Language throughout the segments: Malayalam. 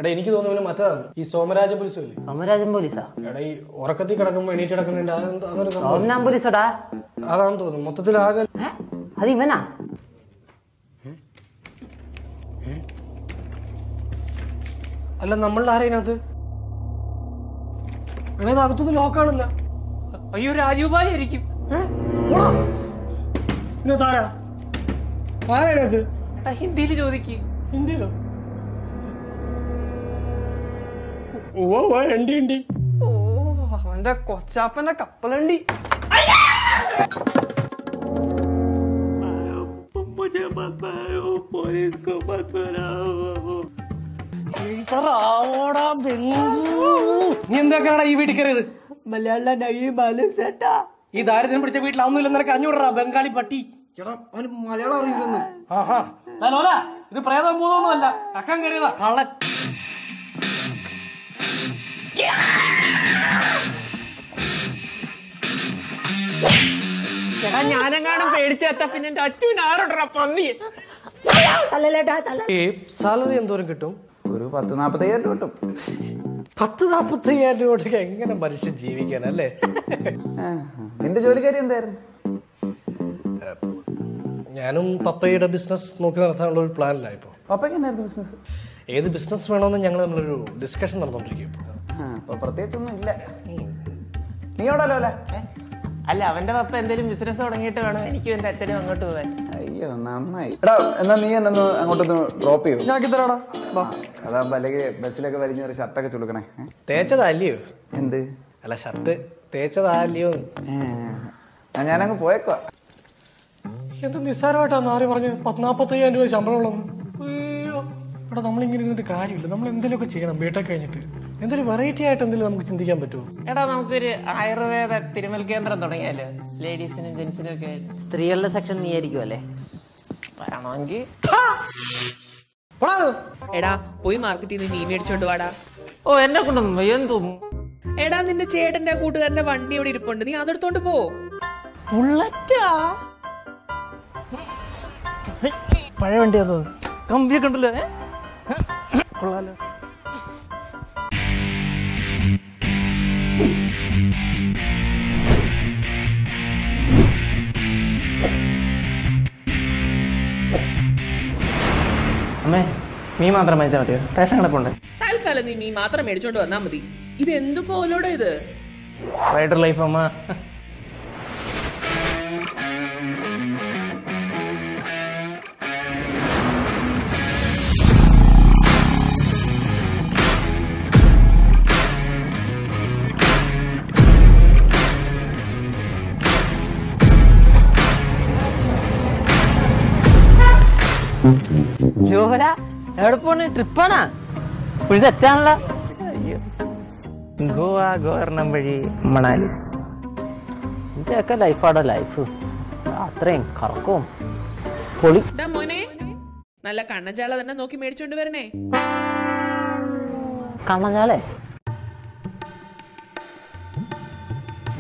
എടാ എനിക്ക് തോന്നുന്നു മറ്റേതാണ് ഈ സോമരാജൻ പോലീസ്. സോമരാജൻ പോലീസാ? എടാ ഈ ഉറക്കത്തിൽ കിടക്കുമ്പോ എണീറ്റ് കിടക്കുന്നുണ്ട്. പോലീസടാ അതാണെന്ന് തോന്നുന്നു. മൊത്തത്തിൽ ആകെ അത് ഇവനാ. അല്ല നമ്മളുടെ ആരതിനകത്ത് അകത്തൊന്നും ലോക്കാണില്ല. അയ്യോ രാജീവ് ഭായ് ആയിരിക്കും. ആരതിനകത്ത്? ഹിന്ദിയിൽ ചോദിക്ക്. ഹിന്ദിയിലോ? ഓ അവന്റെ കൊച്ചാപ്പന്റെ കപ്പലണ്ടി. നീ എന്തൊക്കെയാടാ ഈ വീട്ടിൽ കയറിയത്? ഈ ദാരിദ്ര്യം പിടിച്ച വീട്ടിലാവുന്നില്ല. നിനക്ക് 500 രൂപ ബംഗാളി പട്ടി. എടാ അവന് മലയാളം അറിയില്ലെന്ന്. ഇത് പ്രേതം ഭൂതമൊന്നുമല്ല, അക്കം കയറിയതാ കള്ളൻ. ചേട്ടാ ഞാനെങ്ങാനും പേടിച്ചെത്താ പിന്നെ എന്റെ അച്ഛൻ ആരോടാ പന്നി. സാലറി എന്തോരം കിട്ടും? ഒരു 10-40,000 രൂപ കിട്ടും. 10-40,000 രൂപയ്ക്ക് എങ്ങനെ മനുഷ്യൻ ജീവിക്കാനല്ലേ? നിന്റെ ജോലിക്കാരി എന്തായിരുന്നു? ഞാനും പപ്പയുടെ ബിസിനസ് നോക്കി നടത്താനുള്ള ഒരു പ്ലാനിലാണ് ഇപ്പൊ. പപ്പയ്ക്ക് എന്നായിരുന്നു ബിസിനസ്? ഏത് ബിസിനസ് വേണമെന്ന് ഞങ്ങൾ നമ്മളൊരു ഡിസ്കഷൻ നടന്നുകൊണ്ടിരിക്കും. ഇപ്പൊ പ്രത്യേകിച്ചൊന്നും ഇല്ല. നീ എവിടെയല്ലോ അല്ലേ? അല്ല അവന്റെ പപ്പ എന്തെങ്കിലും ബിസിനസ് തുടങ്ങിയിട്ട് വേണം എനിക്കും എന്റെ അച്ഛനും അങ്ങോട്ട് പോകാൻ. അയ്യോ നന്നായി. എടാ എന്നാ നീ എന്നെ അങ്ങോട്ടൊന്ന് ഡ്രോപ്പ് ചെയ്യൂ. അതാകുമ്പോ അല്ലെങ്കിൽ ബസ്സിലൊക്കെ വലിഞ്ഞ ഒരു ഷർട്ടൊക്കെ ചുടുക്കണേ. തേച്ചതല്ലയോ? എന്ത്? അല്ല ഷർട്ട് തേച്ചതല്ലയോ? ഞാനങ്ങ് പോയേക്കോ. എന്ത് നിസ്സാരമായിട്ടാണ് ആര് പറഞ്ഞു 40,000 രൂപ ശമ്പളം ഉള്ളതെന്ന്? അയ്യോ എടാ നമ്മളിങ്ങനെ ഇരുന്നിട്ട് കാര്യമില്ല. നമ്മൾ എന്തെങ്കിലുമൊക്കെ ചെയ്യണം. ബിടെക് കഴിഞ്ഞിട്ട് എന്തൊരു വെറൈറ്റി ആയിട്ട് എന്തെങ്കിലും നമുക്ക് ചിന്തിക്കാൻ പറ്റുമോ? എടാ നമുക്കൊരു ആയുർവേദ തിരുമൽ കേന്ദ്രം തുടങ്ങിയാലോ? ലേഡീസിനും ജെന്റ്സിനും ഒക്കെ. സ്ത്രീകളുടെ സെക്ഷൻ നീ ആയിരിക്കും അല്ലേ? വേണമെങ്കിൽ. എടാ പോയി മാർക്കറ്റിൽ നിന്ന് മീൻ മേടിച്ചോണ്ട് വാടാ. ഓ എന്നെ കൊണ്ടൊന്നും എന്തും. എടാ നിന്റെ ചേട്ടന്റെ കൂട്ടുകാരന്റെ വണ്ടി അവിടെ ഇരിപ്പുണ്ട്, നീ അതെടുത്തോണ്ട് പോ. ബുള്ളറ്റാ? പഴയ വണ്ടിയാ തോന്നുന്നു. കമ്പിയൊക്കെ ഉണ്ടല്ലോ. കൊള്ളാലോ. അമ്മേ മീൻ മാത്രം മേടിച്ചാൽ മതിയോ? റേഷൻ കിടപ്പുണ്ട്. തൽക്കാലം നീ മീൻ മാത്രം മേടിച്ചോണ്ട് വന്നാ മതി. ഇത് എന്തു കോലോടെ ഇത്? റൈഡർ ലൈഫ് അമ്മ. ജോഹര എവിടെ പോണ്? ട്രിപ്പാണാ? ഒരു സെറ്റാണല്ലോ. ഗോവ, ഗോവർണം വഴി മണാലി. ഇതൊക്കെ ലൈഫാടോ ലൈഫ്. അത്രയും കറക്കവും പൊളി. മോനെ നല്ല കണ്ണഞ്ചാള തന്നെ നോക്കി മേടിച്ചോണ്ട് വരണേ. കണ്ണഞ്ചാളെ?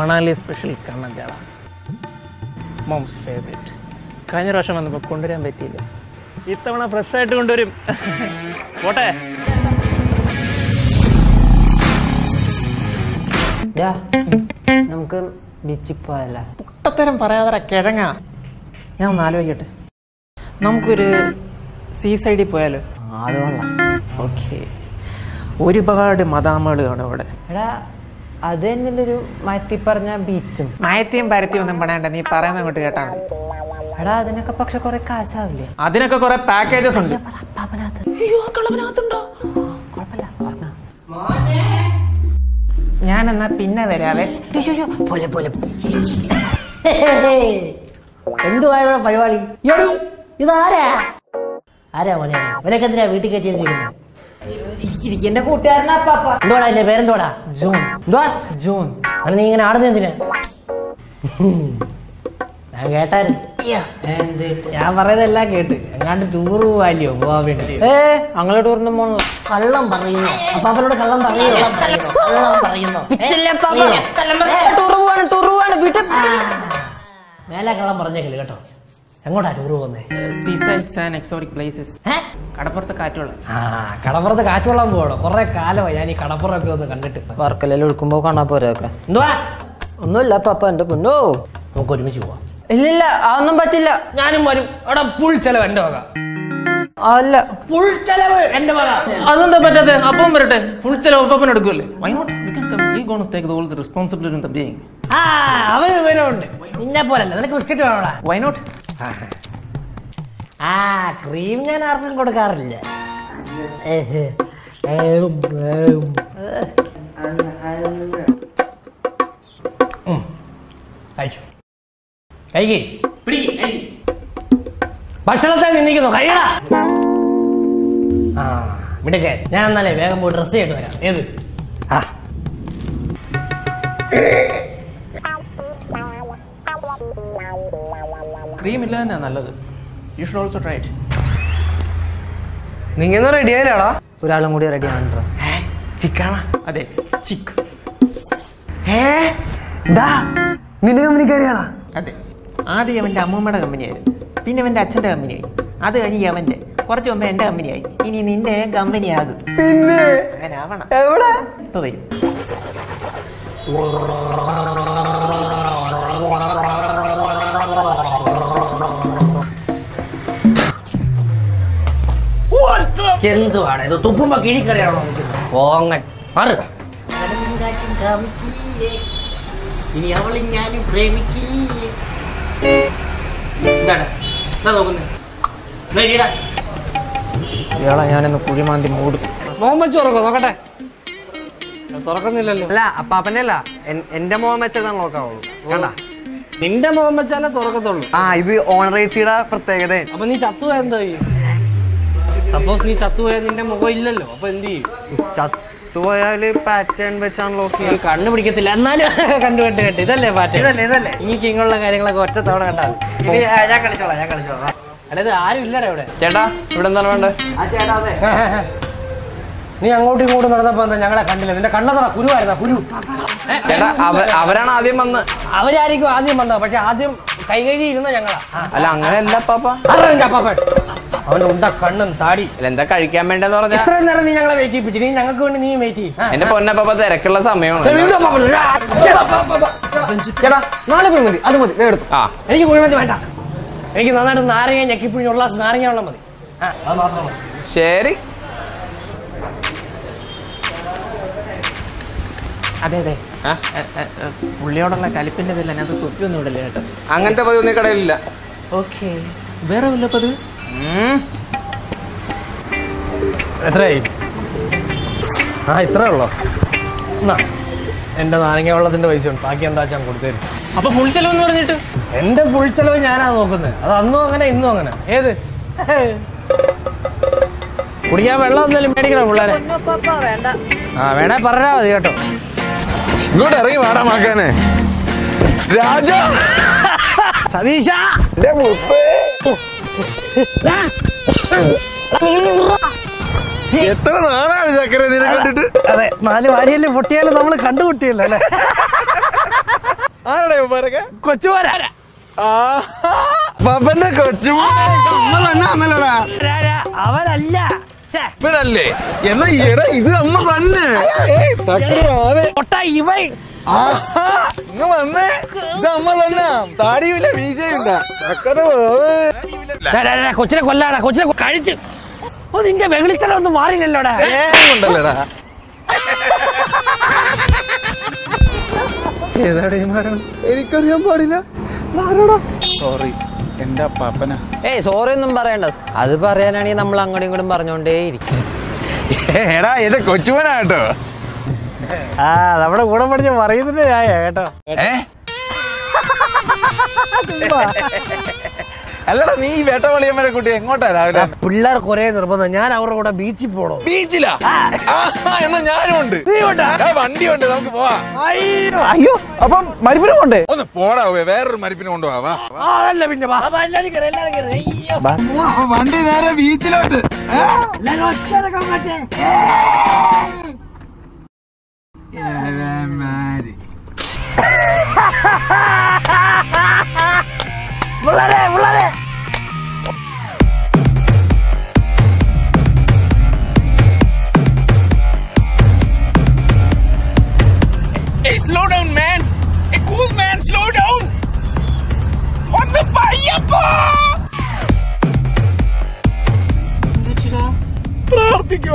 മണാലി സ്പെഷ്യൽ കണ്ണഞ്ചാള, മോംസ് ഫേവറേറ്റ്. കഴിഞ്ഞ പ്രാവശ്യം വന്നപ്പോൾ കൊണ്ടുവരാൻ പറ്റിയില്ല. ഇത്തവണ ഫ്രഷ് ആയിട്ട് കൊണ്ടുവരും. പോട്ടെ. നമുക്ക് ബീച്ചിൽ പോയല്ല? പൊട്ടത്തരം പറയാതെ കിഴങ്ങ. ഞാൻ ഒന്ന് ആലോചിക്കട്ടെ. നമുക്കൊരു സീ സൈഡിൽ പോയാലോ? അത് കൊള്ളാം. ഓക്കെ. ഒരുപാട് മദാമകൾ കാണും അവിടെ. എടാ അത് തന്നെയല്ലൊരു മയത്തി പറഞ്ഞ ബീച്ചും. മയത്തിയും പരത്തിയും ഒന്നും പണയണ്ട, നീ പറയുന്നത് അങ്ങോട്ട് കേട്ടാ മതി. എടാ അതിനൊക്കെ പക്ഷെ കുറെ കാശാവില്ലേ? അതിനൊക്കെ കുറെ പാക്കേജസ് ഉണ്ട്. ഞാൻ എന്നാ പിന്നെ വരാവേ. എന്തുവായ പരിപാടി? ഇതാരാ? ആരാ മോനെ? ഇവരൊക്കെ എന്തിനാ വീട്ടിൽ കയറ്റിയിരിക്കുന്നത്? എന്റെ കൂട്ടുകാരനാ. എന്തോടാ എന്റെ പേരെന്തോടാ? ജൂൺ. ജൂൺ. അത് നീ ഇങ്ങനെ ആടുന്ന എന്തിനാ? ഞാൻ കേട്ടായിരുന്നു. ഞാൻ പറയുന്നതെല്ലാം കേട്ട്. എങ്ങാണ്ട് ടൂർ പോവാല്ലോ പോവാൻ വേണ്ടി. അങ്ങനെ ടൂറിന് പോണോ? കള്ളം പറയുന്നു. അപ്പാപ്പനോട് കള്ളം പറയുന്നു. മേലെ പറഞ്ഞേക്കില്ല കേട്ടോ. എങ്ങോട്ടാ ടൂർ പോകുന്നേ? സീസൈഡ്സ് ആൻഡ് എക്സോട്ടിക് പ്ലേസസ്. കടപ്പുറത്ത് കാറ്റുള്ള. കടപ്പുറത്ത് കാറ്റുകൊള്ളാൻ പോകണം. കുറെ കാലമായി ഞാൻ ഈ കടപ്പുറമൊക്കെ ഒന്ന് കണ്ടിട്ട്. വർക്കലെല്ലാം ഒഴുക്കുമ്പോ കാണാൻ പോരൊക്കെ. എന്തുവാ? ഒന്നുമില്ല പപ്പ, എന്റെ പൊന്നോ. നമുക്ക് ഒരുമിച്ച് പോവാം. ഇല്ലില്ല, അതൊന്നും പറ്റില്ല. ഞാനും വരും. അവിടെ ഫുൾ ചെലവ് എന്റെ വക. അല്ല, ഫുൾ ചെലവ് എന്റെ വക. അതെന്താ പറ്റാതെ? അപ്പം വരട്ടെ, ഫുൾ ചെലവ് ഒപ്പം എടുക്കുമല്ലേ? Why not? We can come. We gonna take all the responsibility in the being. അവന് വിവരമുണ്ട്. നിന്നെ പോലല്ല. നിനക്ക് ബിസ്ക്കറ്റ് വേണോടാ? Why not? ക്രീം ഞാൻ ആർക്കും കൊടുക്കാറില്ല. ഭക്ഷണത്തെ നിന്നിക്കുന്നു. കഴിയടാ. വിടക്കെ. ഞാൻ എന്നാലേ വേഗം പോയി ഡ്രസ് ചെയ്തിട്ട് വരാം. ഏത്? ക്രീം ഇല്ല തന്നെ നല്ലത്. You should also try it. നിങ്ങൾ റെഡി ആയില്ലാടാ? ഒരാളും കൂടി റെഡി ആണോ? ചിക്കാണോ? അതെ, ചിക്ക്. നിന്റെ കമ്പനിക്കാരിയാണോ? അതെ. ആദ്യം അവന്റെ അമ്മൂമ്മയുടെ കമ്പനിയായിരുന്നു, പിന്നെ അവന്റെ അച്ഛന്റെ കമ്പനിയായി, അത് കഴിഞ്ഞ് അവന്റെ കുറച്ച് മുമ്പ് എന്റെ കമ്പനിയായി, ഇനി നിന്റെ കമ്പനിയാകും. പിന്നെ അങ്ങനെ ആവണം. എവിടെ? ഇപ്പൊ വരും. എന്തുവാണ് ഇത്? തുപ്പുമ്പോ കിഴിക്കറിയാണോ? പോങ്ങൻ ഇനി അവളെ ഞാനും പ്രേമിക്കില്ലേ? ഇയാളെ ഞാനിന്ന് കുഴിമാന്തി മൂടും. മുഹമ്മദ് തുറക്കോ? നോക്കട്ടെ. തുറക്കുന്നില്ലല്ലോ. അല്ല, അപ്പാപ്പന്റെ അല്ല, എന്റെ മുഖം വെച്ചാൽ നോക്കാവുള്ളൂ. വേണ്ട, നിന്റെ മുഖം വെച്ചാലേ തുറക്കത്തുള്ളൂ. ഇത് ഓണറേച്ചിയുടെ പ്രത്യേകത. അപ്പൊ നീ ചത്തുപോയ എന്താ ചെയ്യും? സപ്പോസ് നീ ചത്തുപോയ നിന്റെ മുഖം ഇല്ലല്ലോ, അപ്പൊ എന്ത് ചെയ്യും? ചത്തുപോയാല് പാറ്റേൺ വെച്ചാണ് ലോക്ക്. കണ്ടുപിടിക്കത്തില്ല, എന്നാലും കണ്ടു. ഇതല്ലേ പാറ്റേൺ? ഇതല്ലേ. എനിക്ക് ഇങ്ങനെയുള്ള കാര്യങ്ങളൊക്കെ ഒറ്റ തവണ കണ്ടാൽ ഞാൻ കളിച്ചോളാം. അല്ല, ഇത് ആരും ഇല്ലടാ ഇവിടെ. ചേട്ടാ, ഇവിടെ എന്താണ് വേണ്ടത്? നീ അങ്ങോട്ടും ഇങ്ങോട്ടും നടന്നപ്പോ എന്താ ഞങ്ങളെ കണ്ടില്ല? നിന്റെ കണ്ണതറ കുരുവായിരുന്ന കുരു. ചേട്ടാ, അവരാണ് ആദ്യം വന്ന്. അവരായിരിക്കും ആദ്യം വന്നത്, പക്ഷെ ആദ്യം കൈകഴുകി ഇരുന്ന ഞങ്ങളാ. അല്ല, അങ്ങനെയല്ല പാപ്പ. അപ്പാപ്പൻ അവന്റെ ഉണ്ട കണ്ണും താടി. എന്താ കഴിക്കാൻ വേണ്ടെന്ന് പറഞ്ഞാ? ഇത്രയും നേരം നീ ഞങ്ങളെ വെയിറ്റ് ചെയ്യിപ്പിച്ചു. നീ ഞങ്ങൾക്ക് വേണ്ടി നീ വെയിറ്റ് ചെയ്യും. എന്റെ പൊന്നപ്പാപ്പ തിരക്കുള്ള സമയമാണ്. എനിക്ക് കുഴിമന്തി വേണ്ട. എനിക്ക് നന്നായിട്ട് നാരങ്ങ ഞെക്കിപ്പിഴിഞ്ഞുള്ള നാരങ്ങ വെള്ളം മതി. അത് മാത്രം മതി. ശരി. അതെ അതെ, പുള്ളിയോടുള്ള കലിപ്പിന്റെ പേരിൽ അതിനകത്ത് തൊപ്പിയൊന്നും ഇടല്ലേ കേട്ടോ. അങ്ങനത്തെ പതിവ് ഒന്നും കടയിലില്ല. ഓക്കെ, വേറെ വല്ല പതിവ്? എത്രയായി? ഇത്രേ ഉള്ളോ? എന്നാ എന്റെ നാരങ്ങ വെള്ളത്തിന്റെ പൈസ ഉണ്ട്, ബാക്കി എന്താ വെച്ചാൽ കൊടുത്തേരും. അപ്പൊ ഫുൾ ചെലവെന്ന് പറഞ്ഞിട്ട്? എന്റെ ഫുൾ ചെലവ് ഞാനാ നോക്കുന്നത്. അത് അന്നും അങ്ങനെ ഇന്നും അങ്ങനെ. ഏത് കുടിക്കാൻ വെള്ളം എന്തായാലും മേടിക്കണം പിള്ളേരെ. വേണേ പറഞ്ഞാ മതി കേട്ടോ. ഇങ്ങോട്ട് ഇറങ്ങി വാടാമാക്കാനെ രാജ സതീശ. എത്ര നാളാണ് ചക്കര നിന്നെ കണ്ടിട്ട്? അതെ, 4 വാരിയല്ലേ പൊട്ടിയാലും നമ്മള് കണ്ടുമുട്ടിയല്ലോ അല്ലെ? ആരുടെ ഉമ്മാരൊക്കെ? കൊച്ചുമാരാ. പപ്പന്റെ കൊച്ചുമോനല്ലടാ. അവനല്ല. ഇവനല്ലേ? എന്നാ എടാ, ഇത് അമ്മ തന്നെ. ഇങ്ങ് വന്നേ, ഇത് അമ്മ തന്നെ. താടിയുമില്ല, വീശയുമില്ല. കൊച്ചിനെ കൊല്ലാടാ, കൊച്ചിനെ കഴിച്ച്. നിന്റെ വെളിച്ചെണ്ണ ഒന്നും മാറിയില്ലല്ലോടാ. ഉണ്ടല്ലോടാ. എനിക്കറിയാൻ പാടില്ല. സോറി, എന്റെ അപ്പാപ്പനാ. സോറി ഒന്നും പറയണ്ട. അത് പറയാനാണെങ്കിൽ നമ്മൾ അങ്ങോട്ടും ഇങ്ങോട്ടും പറഞ്ഞോണ്ടേ ഇരിക്കും. എടാ, എന്റെ കൊച്ചുമോനാ കേട്ടോ. നമ്മുടെ കൂടെ പഠിച്ച പറയുന്നതിന്റെ കേട്ടോ. അല്ലടാ, നീ വേട്ടവളിയമ്മരെ കുട്ടി എങ്ങോട്ടാ രാവിലെ? പിള്ളേർ കൊറേ നിർബന്ധം. ഞാൻ അവരുടെ കൂടെ ബീച്ചിൽ പോണോ? ബീച്ചിലാ? എന്നാ ഞാനും ഉണ്ട്. വണ്ടിയുണ്ട്, നമുക്ക് പോവാ. അയ്യോ, അപ്പം മരിപ്പിനും കൊണ്ടേ? ഒന്ന് പോടാ, വേറൊരു മരിപ്പിനെ കൊണ്ടുപോവാ. അതല്ല പിന്നെ വണ്ടി നേരെ ബീച്ചിലോട്ട്.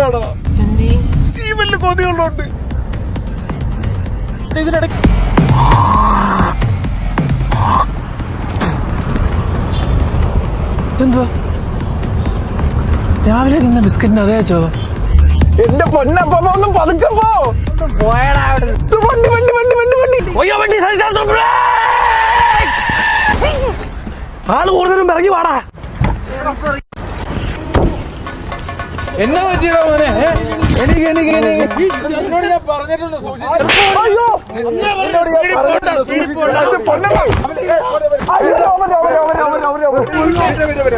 കൊതിയാണോ? ജീവനിൽ കൊതിയുള്ളോണ്ട് ഇതിനിടയ്ക്ക് ഇതെന്തുവാ രാവിലെ തിന്ന ബിസ്ക്കറ്റിന് അതേ ചോ? എന്റെ പൊന്നപ്പ ഒന്നും പതുക്കെ പോ. വണ്ടി വണ്ടി വണ്ടി വണ്ടി വണ്ടി ആള് കൂടുതലും ഇറങ്ങി വാടാ. എന്നാ പറ്റിയടാ മോനെ? എനിക്ക് എനിക്ക് എന്നോട് ഞാൻ പറഞ്ഞിട്ടുണ്ട്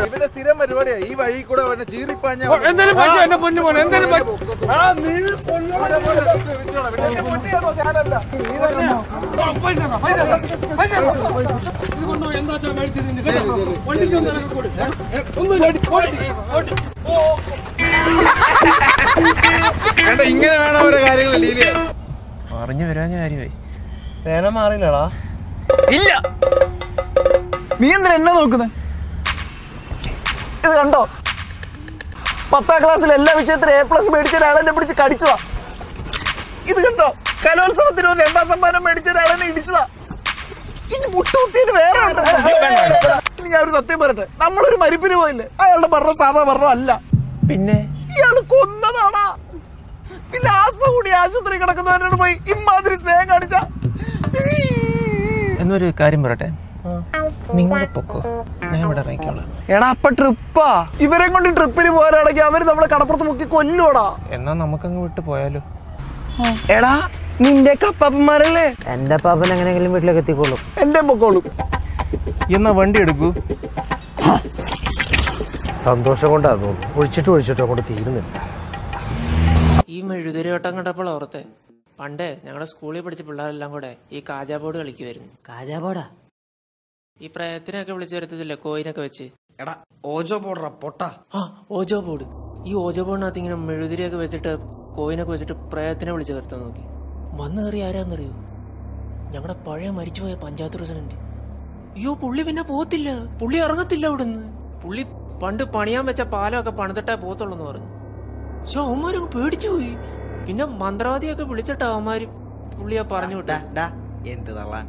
ഇവന്റെ സ്ഥിരം പരിപാടിയാ. ഈ വഴി കൂടെ അവനെ ചീറിപ്പാഞ്ഞ എന്റെ പൊന്നു മോനെ എന്തായാലും ഇങ്ങനെ വേണം ഓരോ കാര്യങ്ങൾ. പറഞ്ഞു വരാൻ കാര്യമായി. വേന മാറില്ലടാ. ഇല്ല. നീ എന്തിനാ എന്നെ നോക്കുന്നത്? ഇത് കണ്ടോ? 10ാം ക്ലാസ്സിൽ എല്ലാ വിഷയത്തിലും A+ മേടിച്ച ഒരാളെന്നെ പിടിച്ച് കടിച്ചതാ. ഇത് കണ്ടോ? കലോത്സവത്തിന് 2ാം സമ്മാനം മേടിച്ച ഒരാളെന്നെ ഇടിച്ചതാ. ഇനി മുട്ടുകുത്തിയത് വേറെ ഉണ്ട്. ഇനി ഞാൻ ഒരു സത്യം പറയട്ടെ, നമ്മളൊരു മരിപ്പിന് പോയില്ലേ, അയാളുടെ പറഞ്ഞ സാധാ പറഞ്ഞ അല്ല, പിന്നെ ഇയാള് കൊന്നതാടാ. പിന്നെ ആസ്മ കൂടി ആശുപത്രി കിടക്കുന്നവരോട് പോയി ഇമാതിരി സ്നേഹം കാണിച്ച. എന്നൊരു കാര്യം പറയട്ടെ, നിങ്ങളുടെ പൊക്കോ, ഞാൻ ഇവിടെ ഇറങ്ങിക്കോളാം. എടാ അപ്പൊ ട്രിപ്പാ? ഇവരെ കൊണ്ട് ട്രിപ്പിന് പോരാണെങ്കിൽ അവര് നമ്മളെ കടപ്പുറത്ത് മുക്കി കൊല്ലുവാടാ. എന്നാ നമുക്കങ്ങ് വിട്ട് പോയാലോ? എടാ നിന്റെ കപ്പന്മാരല്ലേ? എന്റെ പാപ്പൻ എങ്ങനെയെങ്കിലും വീട്ടിലേക്ക് എത്തിക്കോളും. എന്റെ പൊക്കോളും. എന്നാ വണ്ടി എടുക്കൂ. സന്തോഷം കൊണ്ടാ തോന്നുന്നു. ഒഴിച്ചിട്ട് കൊണ്ട് തീരുന്നില്ല. ഈ മെഴുകുതിരി വട്ടം കണ്ടപ്പോൾ ഓർത്തെ, പണ്ട് ഞങ്ങളുടെ സ്കൂളിൽ പഠിച്ച പിള്ളേരെല്ലാം കൂടെ ഈ കാജാ ബോർഡ് കളിക്കുമായിരുന്നു. കാജാബോടാ? ഈ പ്രയത്തിനൊക്കെ വിളിച്ചു വരുത്തതില്ലേ കോയിനൊക്കെ വെച്ച്. എടാ ഓജോ ബോർഡറാ പൊട്ടാ. ആ ഓജോ ബോർഡ്. ഈ ഓജോ ബോർഡിനകത്ത് ഇങ്ങനെ മെഴുകുതിരിയൊക്കെ വെച്ചിട്ട് കോയിനൊക്കെ വെച്ചിട്ട് പ്രയത്തിനെ വിളിച്ചു വരുത്താൻ നോക്കി. വന്ന് കയറി ആരാന്നറിയോ? ഞങ്ങളുടെ പഴയ മരിച്ചുപോയ പഞ്ചായത്ത് പ്രസിഡന്റ്. അയ്യോ പുള്ളി പിന്നെ പോത്തില്ല, പുള്ളി ഇറങ്ങത്തില്ല അവിടുന്ന്. പുള്ളി പണ്ട് പണിയാൻ വെച്ച പാലമൊക്കെ പണിതിട്ടേ പോത്തുള്ളൂ പറഞ്ഞു. പക്ഷെ അവന്മാരൊക്കെ പേടിച്ചു പോയി. പിന്നെ മന്ത്രവാദിയൊക്കെ വിളിച്ചിട്ട് അവന്മാര് പുള്ളിയെ പറഞ്ഞു വിട്ട. എന്ത് തള്ളാൻ